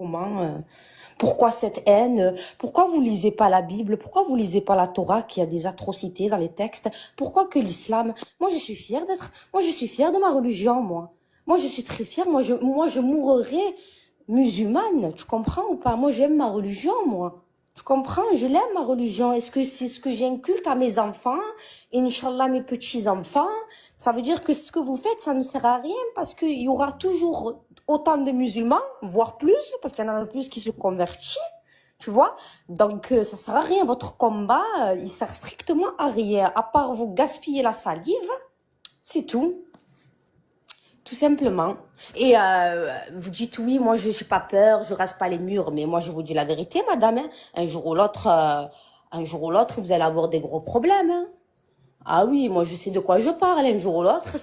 Comment, pourquoi cette haine? Pourquoi vous lisez pas la Bible? Pourquoi vous lisez pas la Torah qui a des atrocités dans les textes? Pourquoi que l'islam? Moi je suis fière de ma religion, moi. Moi je suis très fière. Moi je mourrai musulmane. Tu comprends ou pas? Moi j'aime ma religion, moi. Tu comprends? Je l'aime ma religion. Est-ce que c'est ce que j'inculte à mes enfants? Inch'Allah, mes petits-enfants. Ça veut dire que ce que vous faites, ça ne sert à rien parce qu'il y aura toujours autant de musulmans, voire plus, parce qu'il y en a plus qui se convertissent, tu vois. Donc, ça sert à rien. Votre combat, il sert strictement à rien. À part vous gaspiller la salive, c'est tout. Tout simplement. Et vous dites oui, moi je n'ai pas peur, je rase pas les murs, mais moi je vous dis la vérité, madame. Hein. Un jour ou l'autre, vous allez avoir des gros problèmes. Hein. Ah oui, moi je sais de quoi je parle. Un jour ou l'autre,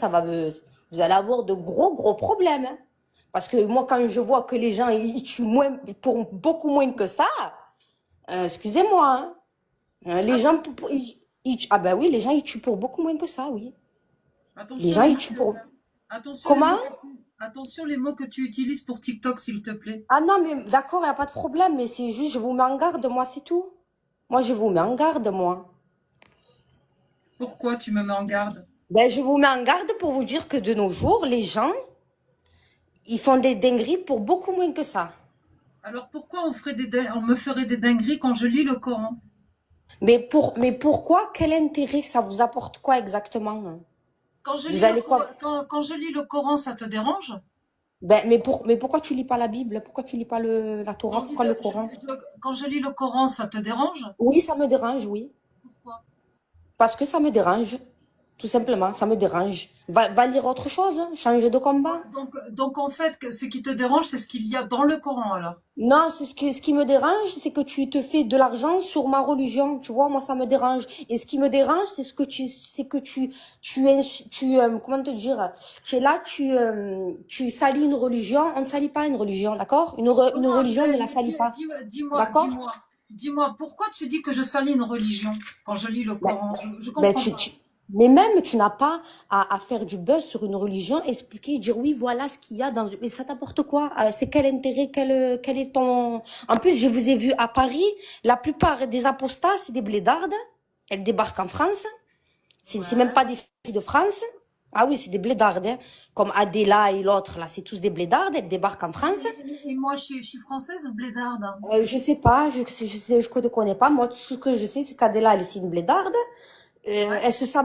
vous allez avoir de gros problèmes. Hein. Parce que moi, quand je vois que les gens ils tuent moins, pour beaucoup moins que ça, excusez-moi. Hein. Les gens, ah ben oui, les gens ils tuent pour beaucoup moins que ça, oui. Les Attention gens les ils mots tuent que, pour. attention les Comment? mots attention les mots que tu utilises pour TikTok, s'il te plaît. Ah non, mais d'accord, il n'y a pas de problème, mais c'est juste, je vous mets en garde, moi, c'est tout. Moi, je vous mets en garde, moi. Pourquoi tu me mets en garde? Ben, je vous mets en garde pour vous dire que de nos jours, les gens, ils font des dingueries pour beaucoup moins que ça. Alors pourquoi on me ferait des dingueries quand je lis le Coran? Mais pourquoi? Quel intérêt? Ça vous apporte quoi exactement? Hein? Quand je Vous lis le allez Coran, quoi? quand je lis le Coran, ça te dérange? Ben, mais pourquoi tu lis pas la Bible? Pourquoi tu lis pas la J'ai Torah? envie Pourquoi de, le Coran? quand je lis le Coran, ça te dérange? Oui, ça me dérange, oui. Pourquoi? Parce que ça me dérange. Tout simplement, ça me dérange. Va lire autre chose, hein, change de combat. Donc en fait, ce qui te dérange, c'est ce qu'il y a dans le Coran alors. Non, ce qui me dérange, c'est que tu te fais de l'argent sur ma religion. Tu vois, moi, ça me dérange. Et ce qui me dérange, c'est que comment te dire, tu es là, tu salis une religion. On ne salit pas une religion, d'accord? Une Comment, religion ne la salit pas, d'accord? dis-moi, pourquoi tu dis que je salis une religion quand je lis le Ben, Coran? Je ben, comprends pas. mais même, tu n'as pas à faire du buzz sur une religion, expliquer, dire oui, voilà ce qu'il y a dans, mais ça t'apporte quoi? C'est quel intérêt, quel est ton, en plus, je vous ai vu à Paris, la plupart des apostats, c'est des blédardes. Elles débarquent en France. C'est même Ouais. pas des filles de France. Ah oui, c'est des blédardes, hein. Comme Adela et l'autre, là, c'est tous des blédardes. Elles débarquent en France. Et moi, je suis française ou blédarde? Je sais pas, je connais pas. Moi, tout ce que je sais, c'est qu'Adela, elle, c'est une blédarde. Ouais, Elle se sent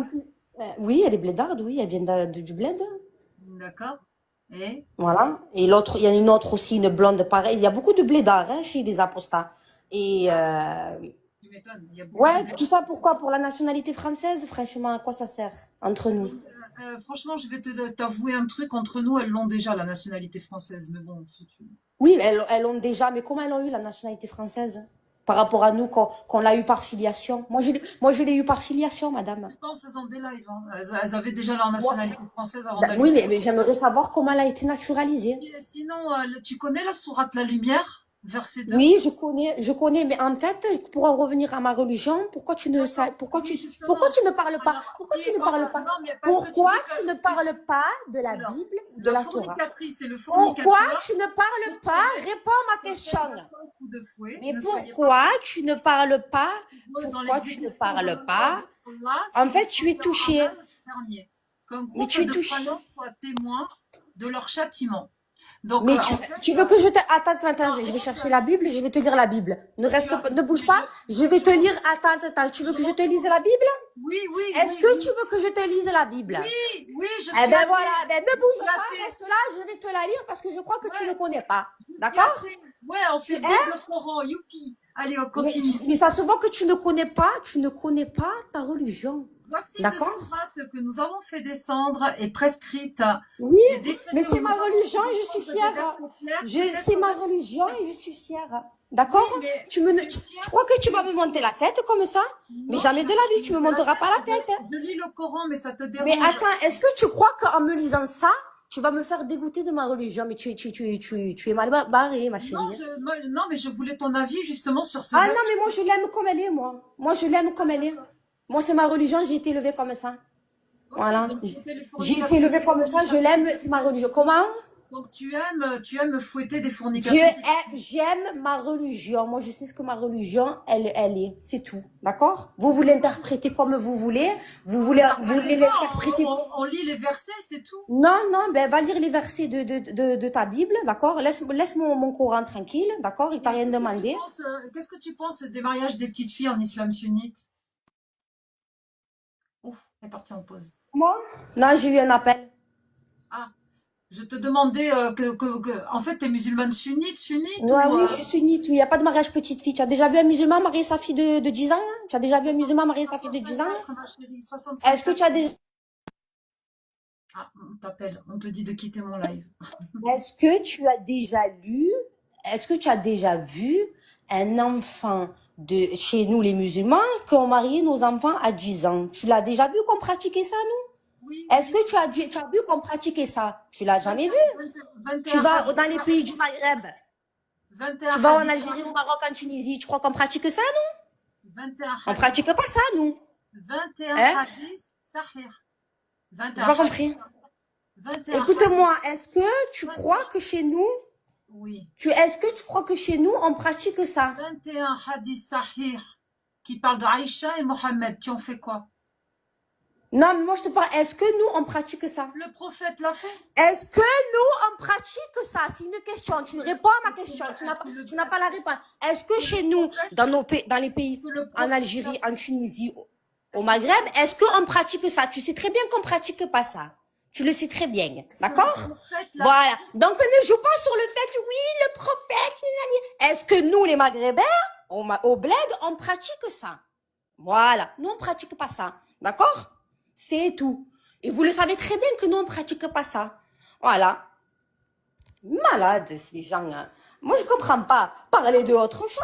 oui, elle est blédarde, oui, elle vient du bled. d'accord. Et Voilà. Et l'autre, il y a une autre aussi, une blonde pareille. Il y a beaucoup de blédards hein, chez les apostats. Et tu m'étonnes, il y a beaucoup de ouais, tout blédards. ça pourquoi? Pour la nationalité française, franchement, à quoi ça sert entre nous? Oui, franchement, je vais t'avouer un truc. Entre nous, elles l'ont déjà, la nationalité française. Mais bon, si tu... Oui, elles ont déjà, mais comment elles ont eu la nationalité française? Par rapport à nous, qu'on l'a eu par filiation. Moi, je l'ai eu par filiation, madame. C'est pas en faisant des lives, hein. Elles avaient déjà leur Moi, nationalité française avant ben d'aller. oui, mais j'aimerais savoir comment elle a été naturalisée. Sinon, tu connais la sourate La Lumière, verset 2? Oui, je connais, mais en fait, pour en revenir à ma religion, D'accord. Oui, pourquoi justement. tu ne parles pas, Alors, pourquoi tu ne parles pas, non, mais parce que tu pourquoi dis tu ne que, parles pas de la alors, Bible ou de la la Torah? fornicatrice et le Pourquoi fornicateur tu ne parles pas? Réponds à ma se question. tiennent à 100 coups de fouet. Mais Ne soyez pas pourquoi tu ne parles pas? heureux dans Pourquoi tu ne l'exécution de parles l'ordre pas? d'Allah En si vous fait, tu es préférez touché. même dernier. Qu'un Mais groupe tu es de touché. croyants soit témoin de leur châtiment. Donc, Mais en fait, tu veux que je te... Attends, non, je vais écoute, chercher la Bible, je vais te lire la Bible. Ne tu reste as, pas, ne bouge mais pas, je vais je te m'en lire... fous, Attends, tu veux je que je m'en te fous. lise la Bible? Oui, oui, Est-ce oui, que tu oui, veux que je te lise la Bible? oui, je Eh suis ben voilà, athée. ben ne Je suis bouge pas, athée. reste là, je vais te la lire parce que je crois que tu ne Ouais, connais pas. je suis D'accord? athée. Ouais, on fait vive Hein? le Coran, youpi. Allez, on continue. Mais ça se voit que tu ne connais pas ta religion. Voici une D'accord? sourate que nous avons fait descendre et prescrite Oui, et mais décrétée où c'est nous ma avons religion rendu et je suis compte des fière. versets clairs que cette C'est ma religion religion. et je suis fière. Oui, D'accord? mais tu es Tu fière, crois que tu tu vas es me fière. monter la tête comme ça? Mais Non, jamais de la vie, tu me de la monteras pas la tête. tête. Je lis le Coran, mais ça te Mais dérange. attends, est-ce que tu crois qu'en me lisant ça, tu vas me faire dégoûter de ma religion? Mais tu es mal barrée, ma Non, chérie. non, mais je voulais ton avis justement sur ce Ah non, verset. mais moi, je l'aime comme elle est, moi. Moi, je l'aime comme Ah, elle est. d'accord. Moi, c'est ma religion, j'ai été élevée comme ça. Ok, Voilà. donc c'était les J'ai été fornicateurs et élevée les comme ça, je l'aime, fornicatrices. c'est ma religion. Comment? Donc tu aimes fouetter des fornicateurs. J'aime ma religion. Moi, je sais ce que ma religion, elle est. C'est tout. D'accord? Vous l'interprétez comme vous voulez. On Vous l'interprète voulez pas, l'interpréter. on lit les versets, c'est tout. Non, non, ben, va lire les versets de ta Bible. D'accord? Laisse mon Coran tranquille. D'accord? Il t'a Et rien demandé. qu'est-ce que tu penses des mariages des petites filles en islam sunnite? Ouf, elle est partie en pause. Moi? Non, j'ai eu un appel. Ah, je te demandais en fait, t'es musulmane sunnite Ouais, ou oui, je suis sunnite. Oui, il n'y a pas de mariage petite fille. Tu as déjà vu un musulman marier sa fille de 10 ans? Hein? Tu as déjà vu un musulman marier sa fille de 10 ans? 65 4, ma chérie, Est-ce 65 que 4. tu as déjà Ah, on t'appelle, on te dit de quitter mon live. Est-ce que tu as déjà lu, est-ce que tu as déjà vu un enfant de chez nous, les musulmans, qu'on mariait nos enfants à 10 ans? Tu l'as déjà vu qu'on pratiquait ça, Oui, nous? Est-ce oui. que tu as vu qu'on pratiquait ça? Tu l'as jamais vu? 21 Tu vas dans hadiths les pays du sahih. Maghreb, 21 tu vas en hadiths Algérie, au sahih. Maroc, en Tunisie, tu crois qu'on pratique ça, nous? 21 On hadiths. pratique pas ça, nous. 21 Hein? hadiths sahih. J'ai 21 pas hadiths. compris. 21 hadiths. Écoute-moi, est-ce que tu crois 21. que chez nous, Oui. est-ce que tu crois que chez nous, on pratique ça? 21 hadiths sahih qui parlent de Aïcha et Mohammed. Tu en fais quoi? Non, mais moi je te parle, est-ce que nous, on pratique ça? Le prophète l'a fait. Est-ce que nous, on pratique ça? C'est une question. Tu réponds à ma question. Tu n'as pas la réponse. Est-ce que chez nous, dans les Est-ce pays, que le en prophète l'a Algérie, fait? en Tunisie, au Est-ce que Maghreb, est-ce qu'on pratique ça? Tu sais très bien qu'on pratique pas ça. Tu le sais très bien. est-ce que le D'accord? prophète l'a Voilà. fait? Donc, ne joue pas sur le fait, oui, le prophète, est-ce que nous, les Maghrébins, au bled, on pratique ça? Voilà. Nous, on pratique pas ça. D'accord? C'est tout. Et vous le savez très bien que nous, on pratique pas ça. Voilà. Malade, ces gens. Hein. Moi, je comprends pas. Parler de autre chose.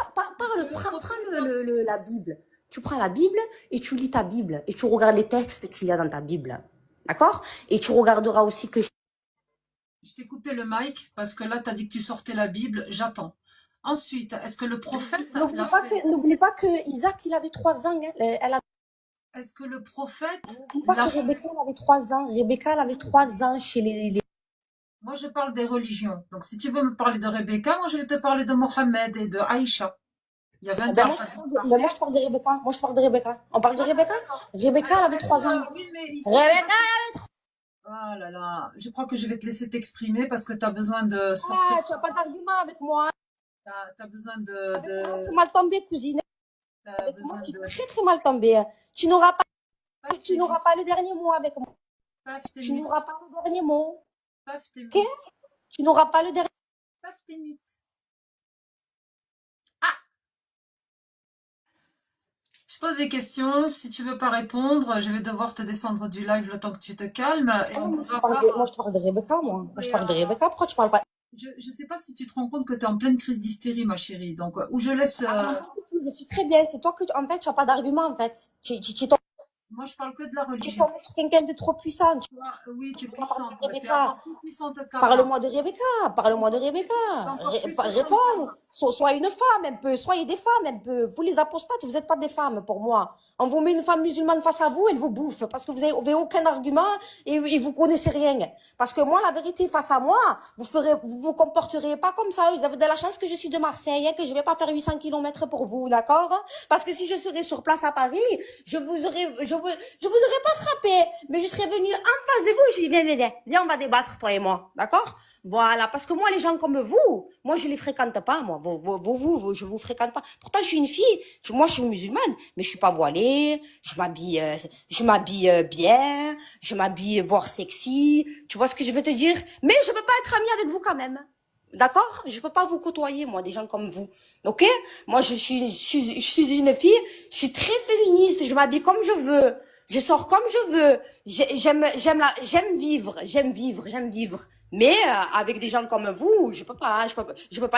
Le Prends prophète l'a fait. la Bible. Tu prends la Bible et tu lis ta Bible. Et tu regardes les textes qu'il y a dans ta Bible. D'accord? Et tu regarderas aussi que... Je t'ai coupé le mic parce que là, tu as dit que tu sortais la Bible. J'attends. Ensuite, est-ce que le prophète l'a fait? N'oublie pas que Isaac, il avait 3 ans. Hein. Est-ce que le prophète N'oublie pas l'a que fait? Rebecca, elle avait 3 ans. Rebecca, elle avait 3 ans chez les... Moi, je parle des religions. Donc, si tu veux me parler de Rebecca, moi, je vais te parler de Mohammed et de Aïcha. Il y a 21 moi, je parle de Rebecca. Moi, je parle de Rebecca. On parle de Rebecca? Rebecca, elle avait 3 ans. Oui, mais ici, Rebecca! ah là là, je crois que je vais te laisser t'exprimer parce que tu as besoin de sortir. Ah, tu n'as pas d'argument avec moi. Tu as besoin Avec moi, tu es mal tombée, cousine. t'as Avec moi, besoin tu es de très, très mal tombée. Tu n'auras pas, paf tu tes n'auras mutes, pas le dernier mot avec moi. paf tes Tu mutes, n'auras pas le dernier mot. paf tes Ok? mutes, Tu n'auras pas le dernier paf tes mutes. Ah, je pose des questions. Si tu veux pas répondre, je vais devoir te descendre du live le temps que tu te calmes et on mot. pourra pas. Moi, je te parle de Rebecca, moi. Moi, je Mais, parle de Rebecca. Pourquoi tu parles pas? je sais pas si tu te rends compte que tu es en pleine crise d'hystérie, ma chérie. Donc, ou je laisse. Ah, non, je suis très bien. C'est toi que, en fait, tu n'as pas d'argument, en fait. Moi, je parle que de la Tu religion. tombes sur quelqu'un de trop puissant. Oui, tu es Tu peux pas parler puissante. de Ouais, tu es Rebecca. encore plus puissante qu'avant. Parle-moi de Rebecca, parle-moi de Rebecca. Encore plus puissante Réponds. qu'avant. Sois une femme un peu, soyez des femmes un peu. Vous les apostates, vous n'êtes pas des femmes pour moi. On vous met une femme musulmane face à vous, elle vous bouffe parce que vous avez aucun argument et vous connaissez rien. Parce que moi, la vérité, face à moi, vous vous comporterez pas comme ça. Vous avez de la chance que je suis de Marseille, hein, que je vais pas faire 800 kilomètres pour vous, d'accord? Parce que si je serais sur place à Paris, je vous aurais pas frappé, mais je serais venue en face de vous, je dis, viens, on va débattre, toi et moi, d'accord? Voilà, parce que moi, les gens comme vous, moi, je les fréquente pas, moi. Je vous fréquente pas. Pourtant, je suis une fille. Moi, je suis musulmane, mais je suis pas voilée. Je m'habille bien. Je m'habille voire sexy. Tu vois ce que je veux te dire? Mais je peux pas être amie avec vous quand même. D'accord? Je peux pas vous côtoyer, moi, des gens comme vous. Ok? Moi, je suis une fille. Je suis très féministe. Je m'habille comme je veux. Je sors comme je veux. J'aime vivre. Mais avec des gens comme vous, je peux pas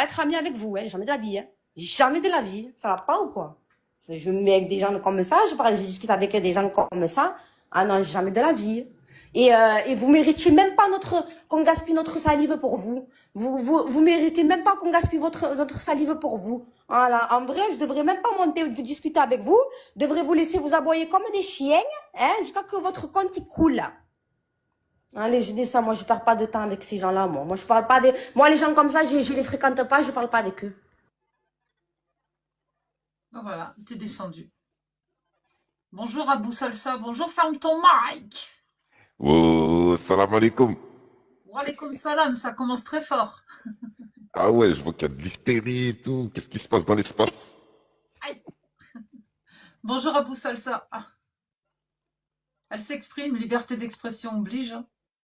être amie avec vous, hein, jamais de la vie, hein. Jamais de la vie. Ça va pas ou quoi? Je me mets avec des gens comme ça, je discute avec des gens comme ça. Ah non, jamais de la vie. Et vous méritez même pas qu'on gaspille notre salive pour vous. Vous méritez même pas qu'on gaspille notre salive pour vous. Voilà. En vrai, je devrais même pas monter, vous discuter avec vous. Je devrais vous laisser vous aboyer comme des chiens, hein, jusqu'à que votre compte il coule. Allez, je dis ça, moi, je perds pas de temps avec ces gens-là, moi. Moi, je parle pas de... Moi, les gens comme ça, je les fréquente pas, je parle pas avec eux. Ben voilà, t'es descendu. Bonjour Abou Salsa, bonjour, ferme ton mic. Oh, salam alaikum. Wa alaykoum salam, ça commence très fort. Ah ouais, je vois qu'il y a de l'hystérie et tout. Qu'est-ce qui se passe dans l'espace? Aïe. Bonjour Abou Salsa. Ah, elle s'exprime, liberté d'expression oblige.